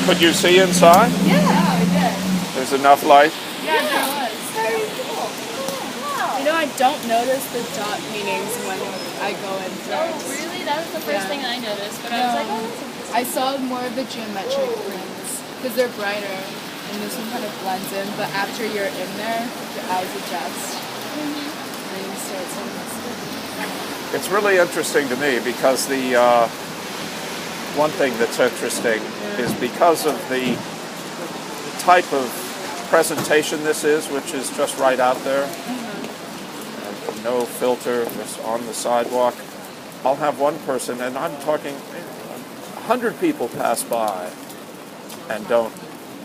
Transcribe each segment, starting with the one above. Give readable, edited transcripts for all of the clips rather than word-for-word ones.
Could you see inside? Yeah, I did. There's enough light? Yeah, there was. Very cool. Wow. You know, I don't notice the dot paintings when I go in Oh, first. really? That was the first thing I noticed, but I was like, oh, that's interesting. I saw more of the geometric rings because they're brighter, and this one kind of blends in. But after you're in there, your eyes adjust, and then you start seeing this. It's really interesting to me because the one thing that's interesting is because of the type of presentation this is, which is just right out there, no filter, just on the sidewalk. I'll have one person, and I'm talking 100 people pass by and don't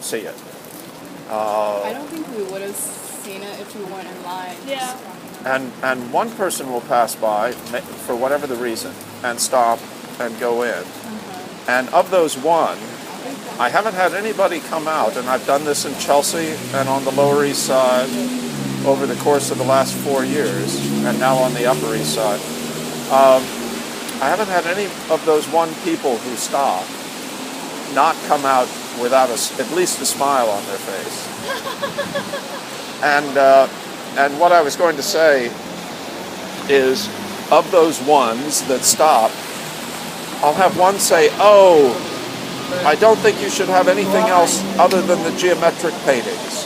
see it. I don't think we would have seen it if we weren't in line. Yeah. And one person will pass by for whatever the reason and stop and go in. And of those one, I haven't had anybody come out, and I've done this in Chelsea and on the Lower East Side over the course of the last 4 years, and now on the Upper East Side. I haven't had any of those one people who stop not come out without at least a smile on their face. And what I was going to say is, of those ones that stop, I'll have one say, "Oh, I don't think you should have anything else other than the geometric paintings,"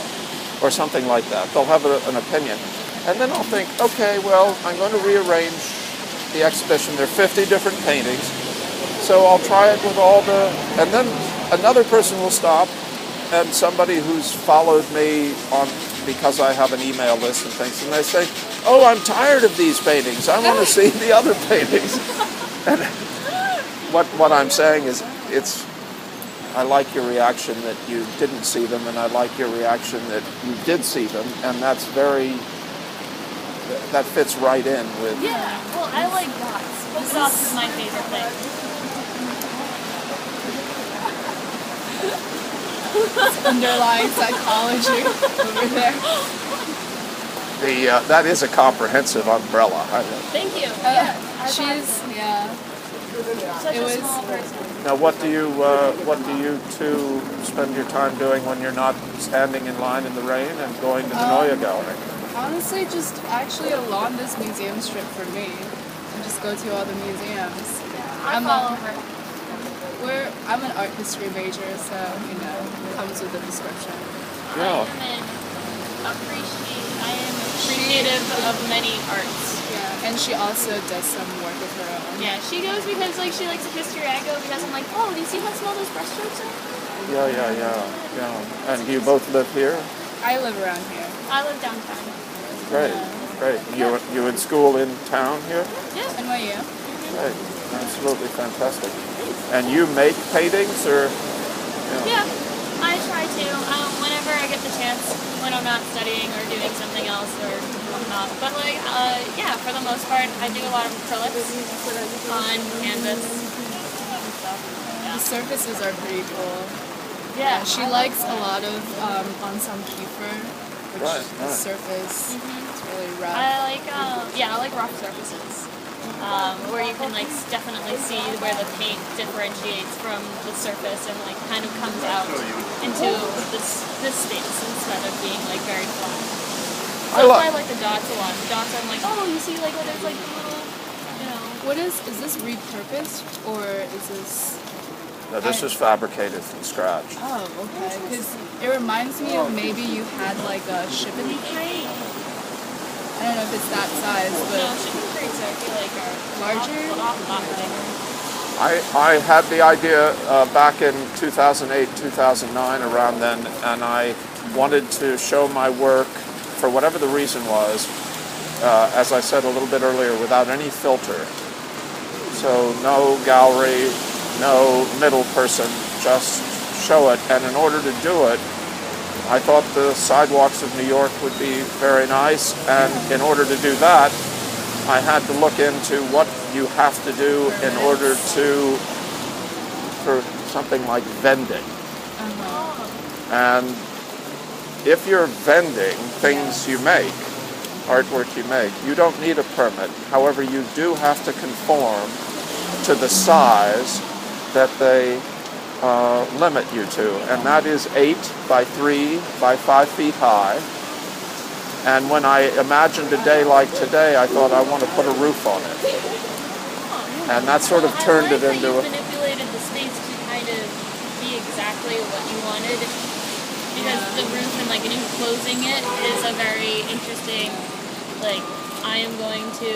or something like that. They'll have an opinion. And then I'll think, okay, well, I'm going to rearrange the exhibition. There are 50 different paintings, so I'll try it with all the... And then another person will stop, and somebody who's followed me on because I have an email list and things, and they say, "Oh, I'm tired of these paintings. I want to see the other paintings." And what I'm saying is, I like your reaction that you didn't see them, and I like your reaction that you did see them, and that fits right in with... Yeah, well, I like dots. Polka dots is my favorite thing. Underlying psychology over there. That is a comprehensive umbrella. Thank you. Such It a was- small person. Now, what do you two spend your time doing when you're not standing in line in the rain and going to the Neue Gallery? Honestly, just actually along this museum strip for me. I just go to all the museums. I'm all over. I'm an art history major, so, you know, it comes with the description. Yeah. I am appreciative of many arts. Yeah, and she also does some work of her own. Yeah, she goes because she likes history. I go because I'm like, oh, do you see how small those brushstrokes are? Yeah. And do you both live here? I live around here. I live downtown. Great. You in school in town here? Yeah. NYU. Great. Absolutely fantastic. And you make paintings, or? Yeah, I try to. Whenever I get the chance, when I'm not studying or doing something else or whatnot. But for the most part, I do a lot of acrylics on canvas and stuff. The Yeah. surfaces are pretty cool. Yeah. She likes a lot of ensemble kiefer, which Right. the surface is really rough. I like rough surfaces. Where you can definitely see where the paint differentiates from the surface and kind of comes out into this space instead of being very flat. So that's why I like the dots a lot. The dots, I'm like, oh, you see where there's the little, What is this repurposed, or is this... No, this was fabricated from scratch. Oh, okay. Because it reminds me of maybe you had a shipping crate. I don't know if it's that size, but... No, shipping crates I feel are larger? a lot bigger. I had the idea back in 2008, 2009, around then, and I wanted to show my work, for whatever the reason was, as I said a little bit earlier, without any filter. So no gallery, no middle person, just show it. And in order to do it, I thought the sidewalks of New York would be very nice, and in order to do that, I had to look into what you have to do in order for something like vending. And if you're vending things you make, artwork you make, you don't need a permit. However, you do have to conform to the size that they limit you to, and that is 8 by 3 by 5 feet high. And when I imagined a day like today, I thought I want to put a roof on it. And that sort of turned it into you manipulated the space to kind of be exactly what you wanted. Because the roof and like enclosing it is a very interesting, like, I am going to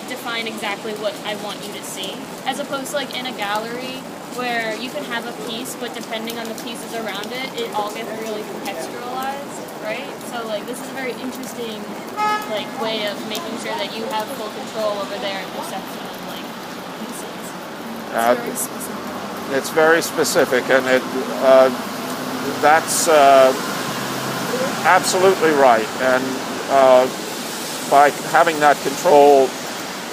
define exactly what I want you to see. As opposed to like in a gallery where you can have a piece, but depending on the pieces around it, it all gets really contextualized, right? So like this is a very interesting like way of making sure that you have full control over their perception of like pieces. it's very specific, and that's absolutely right. And by having that control,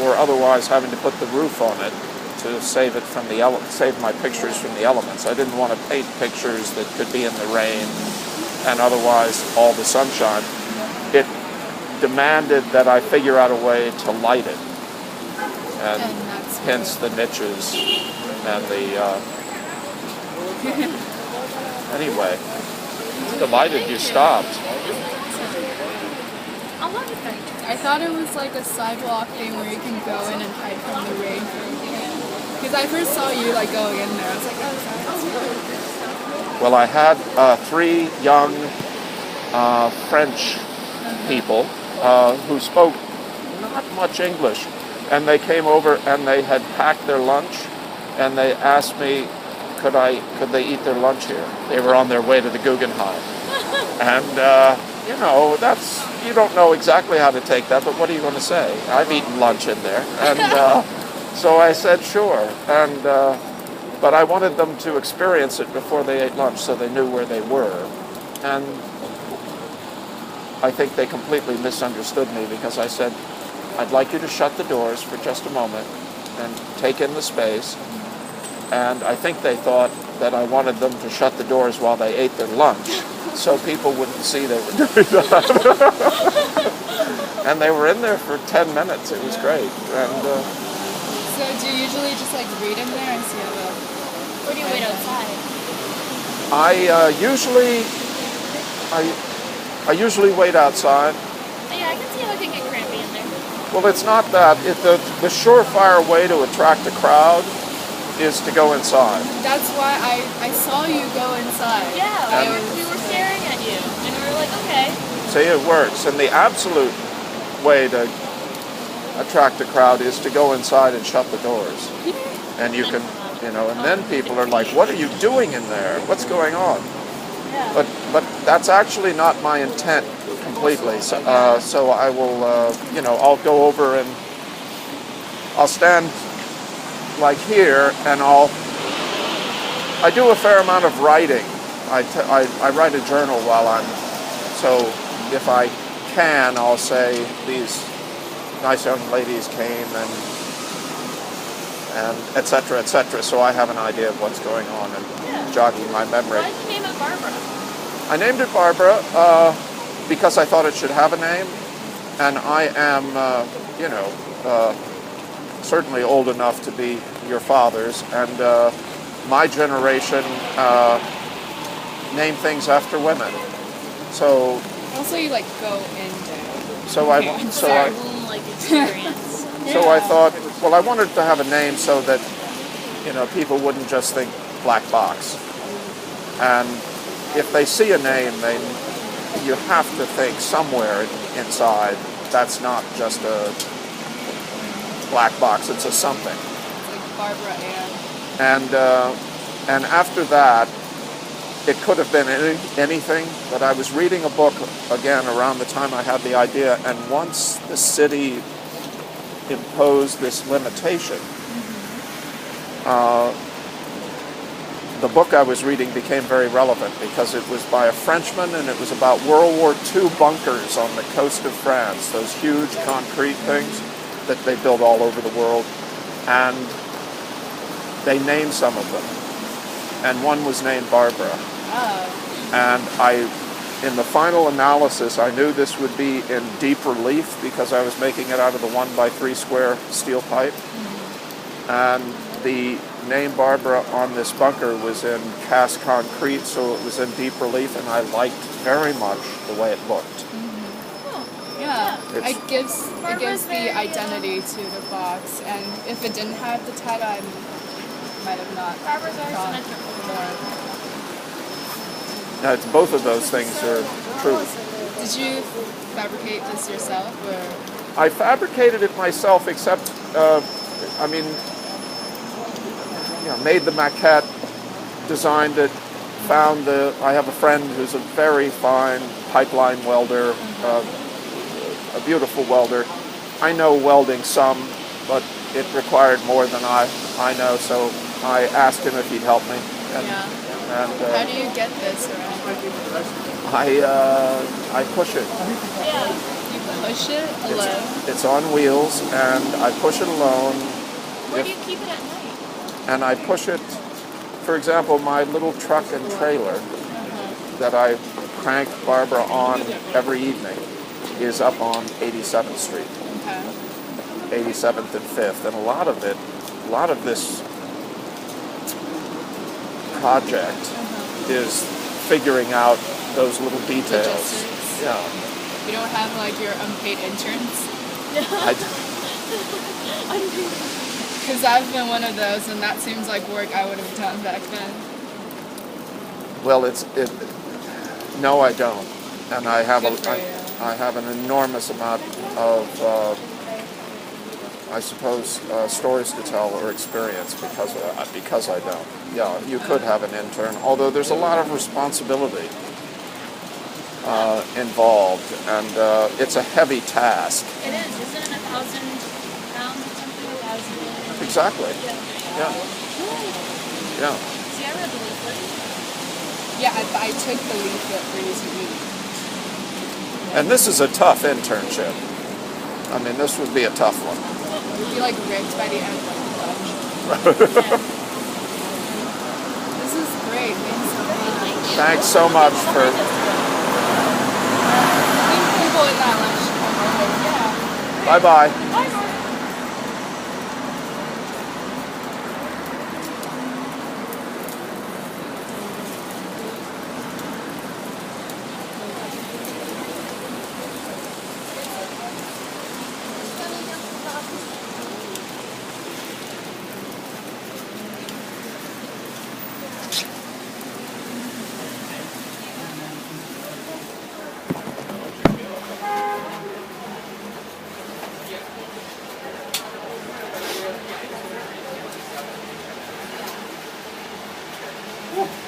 or otherwise having to put the roof on it to save it from the save my pictures from the elements. I didn't want to paint pictures that could be in the rain and otherwise all the sunshine. It demanded that I figure out a way to light it, and hence the niches and the. Anyway, delighted you stopped. I thought it was like a sidewalk thing where you can go in and hide from the rain for a weekend. Because I first saw you like going in there. I was like, oh, that's Well, I had 3 young French people who spoke not much English, and they came over and they had packed their lunch, and they asked me, could they eat their lunch here? They were on their way to the Guggenheim, and you don't know exactly how to take that, but what are you going to say? I've eaten lunch in there, and so I said sure, and but I wanted them to experience it before they ate lunch, so they knew where they were, and I think they completely misunderstood me because I said, I'd like you to shut the doors for just a moment and take in the space. And I think they thought that I wanted them to shut the doors while they ate their lunch so people wouldn't see they were doing that. And they were in there for 10 minutes. It was great. And So do you usually just like read in there and see how the... Or do you wait outside? I usually wait outside. Yeah, I can see how it can get crampy in there. Well, it's not that. The surefire way to attract a crowd is to go inside. That's why I saw you go inside. Yeah, we were staring at you, and we were like, okay. See, it works. And the absolute way to attract a crowd is to go inside and shut the doors. And you can, and then people are like, what are you doing in there? What's going on? Yeah. But that's actually not my intent completely. So I will, I'll go over and I'll stand like here, and I do a fair amount of writing. I write a journal so if I can, I'll say these nice young ladies came and et cetera, so I have an idea of what's going on and jogging my memory. Why did you name it Barbara? I named it Barbara because I thought it should have a name, and I am, certainly old enough to be your fathers, and my generation name things after women. So also you like go in there. So I thought, well, I wanted to have a name so that people wouldn't just think black box, and if they see a name, you have to think somewhere inside that's not just a black box, it's a something. It's like Barbara Ann. And after that, it could have been anything, but I was reading a book again around the time I had the idea, and once the city imposed this limitation, the book I was reading became very relevant because it was by a Frenchman, and it was about World War II bunkers on the coast of France, those huge concrete things that they build all over the world, and they named some of them, and one was named Barbara. Oh. And in the final analysis, I knew this would be in deep relief because I was making it out of the 1x3 square steel pipe, and the name Barbara on this bunker was in cast concrete, so it was in deep relief, and I liked very much the way it looked. Yeah, It's- it gives the identity to the box, and if it didn't have the title, I might have not Barbara's very thought symmetrical. more. It's, both of those things are true. Did you fabricate this yourself, or? I fabricated it myself, except, I mean, made the maquette, designed it, I have a friend who's a very fine pipeline welder, a beautiful welder. I know welding some, but it required more than I know, so I asked him if he'd help me. And, How do you get this around? I push it. Yeah. You push it alone? It's on wheels, and I push it alone. Where do you keep it at night? And I push it, for example, my little truck and trailer that I crank Barbara on every evening is up on 87th Street, Okay. 87th and 5th, and a lot of this project is figuring out those little details. Logistics. Yeah. You don't have like your unpaid interns? Because I've been one of those, and that seems like work I would have done back then. Well, no, I don't, and I have Good for you. I have an enormous amount of, I suppose, stories to tell or experience because I don't. Yeah, you could have an intern, although there's a lot of responsibility involved, and it's a heavy task. It is. Isn't it 1,000 pounds or something? 1,000. Exactly. Yeah. Yeah. See, I read the leaflet. Yeah, I took the leaflet for you to read. And this is a tough internship. I mean, this would be a tough one. You'd be like ripped by the end like the bunch. This is great. Thanks so much. Thanks so much for. People in that lunch. Yeah. Bye-bye. Bye, Marvin. Woo.